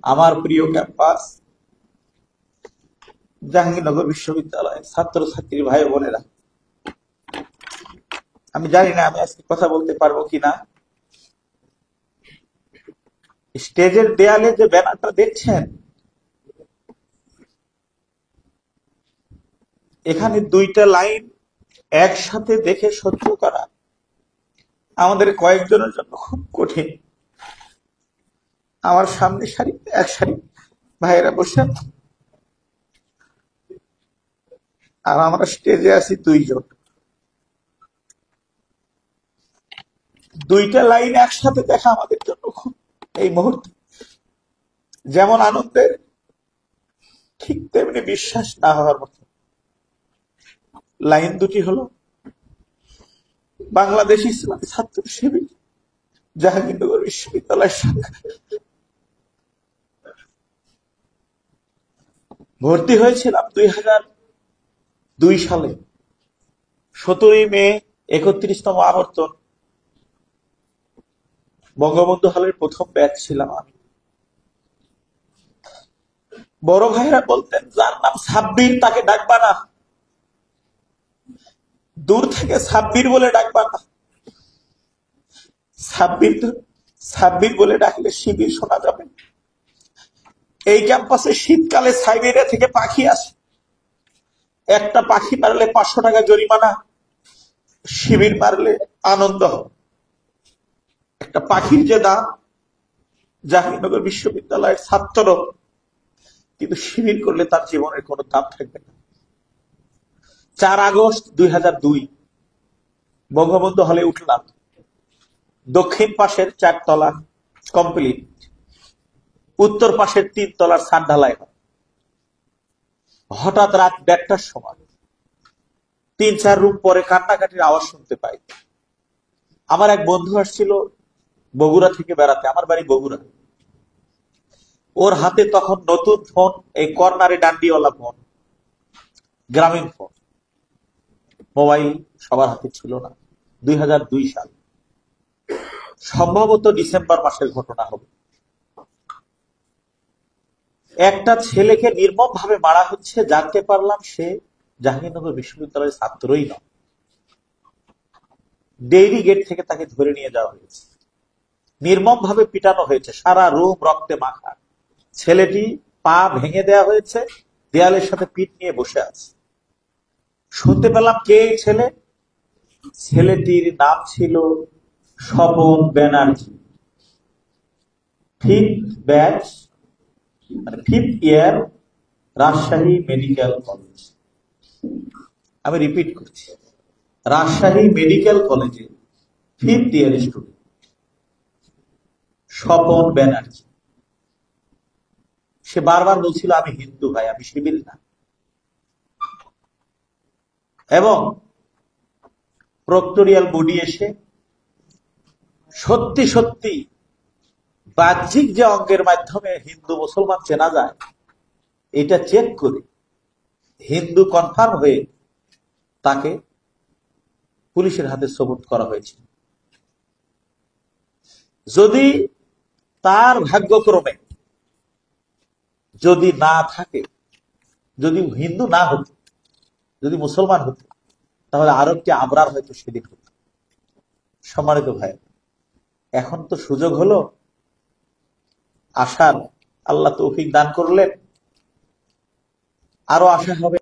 আমার প্রিয় ক্যাম্পাস জাহাঙ্গীরনগর বিশ্ববিদ্যালয়, ছাত্রছাত্রী ভাই বোনেরা, আমি জানি না আমি আজকে কথা বলতে পারবো কিনা। স্টেজের দেয়ালে যে ব্যানারটা দেখছেন, এখানে দুইটা লাইন একসাথে দেখে সহ্য করা আমাদের কয়েকজনের জন্য খুব কঠিন। আমার সামনে সারিতে এক সারি ভাইয়েরা বসে, আর আমরা স্টেজে আছি দুইজন। দুইটা লাইন একসাথে দেখা আমাদের জন্য খুব, এই মুহূর্তে যেমন আনন্দের, ঠিক তেমনি বিশ্বাস না হওয়ার মতো। লাইন দুটি হলো বাংলাদেশ ইসলামী ছাত্র শিবির জাহাঙ্গীরনগর বিশ্ববিদ্যালয় শাখা। ভর্তি হয়েছিলাম 2002 সালে 17ই মে, 31তম আবর্তন। বঙ্গবন্ধু হলের প্রথম ব্যাচ ছিলাম আমি। বড় ভাইরা বলতেন, যার নাম সাব্বির তাকে ডাকবা না, দূর থেকে সাব্বির বলে ডাকবা না। সাব্বির সাব্বির বলে ডাকলে শিবির শোনা যাবে। এই ক্যাম্পাসে শীতকালে সাইবেরিয়া থেকে পাখি আসে, একটা পাখি মারলে 500 টাকা জরিমানা, শিবির মারলে আনন্দ। একটা পাখির যে দাম, জাহাঙ্গীরনগর বিশ্ববিদ্যালয়ের ছাত্র কিন্তু শিবির করলে তার জীবনের কোনো দাম থাকবে না। 4 আগস্ট 2002 বঙ্গবন্ধু হলে উঠলাম। দক্ষিণ পাশের 4 তলা কমপ্লিট, উত্তর পাশের 3 তলার ছাদ ঢালাই হয়। হঠাৎ রাত 1টার সময় 3-4 রুম পরে কান্নাকাটির আওয়াজ শুনতে পাই। আমার এক বন্ধু আসছিল বগুড়া থেকে বেড়াতে, আমার বাড়ি বগুড়া। ওর হাতে তখন নতুন ফোন, এই কর্নারে ডান্ডিওয়ালা ফোন, গ্রামীণ ফোন, মোবাইল সবার হাতে ছিল না। 2002 সাল, সম্ভবত ডিসেম্বর মাসের ঘটনা হবে। একটা ছেলেকে নির্মম ভাবে মারা হচ্ছে, জানতে পারলাম সে জাহাঙ্গীরনগর বিশ্ববিদ্যালয়ের ছাত্রই নয়। ডেইরি গেট থেকে তাকে ধরে নিয়ে যাওয়া হয়েছে, নির্মম ভাবে পিটানো হয়েছে, সারা রুম রক্তে মাখা। ছেলেটি পা ভেঙে দেওয়া হয়েছে, দেয়ালের সাথে পিঠ নিয়ে বসে আছে। শুনতে পেলাম কে এই ছেলে। ছেলেটির নাম ছিল স্বপন ব্যানার্জি। 5th ব্যাচ, মানে 5th year, Rajshahi medical college. আমি রিপিট করছি, রাজশাহী মেডিকেল কলেজে 5th year student Swapan Banerjee. সে বারবার বলছিল, আমি হিন্দু ভাই, আমি শিবির না। এবং প্রক্টোরিয়াল বডি এসে সত্যি সত্যি বাহ্যিক যে অঙ্গের মাধ্যমে হিন্দু মুসলমান চেনা যায়, এটা চেক করে হিন্দু কনফার্ম হয়ে তাকে পুলিশের হাতে সোপর্দ করা হয়েছে। যদি তার ভাগ্যক্রমে যদি না থাকে, যদি হিন্দু না হতো, যদি মুসলমান হতো, তাহলে আরো একটি আবরার হয়তো সেদিন হতো। সম্মানিত ভাই, এখন তো সুযোগ হলো আসার, আল্লাহ তৌফিক দান করলেন, আরো আশা হবে।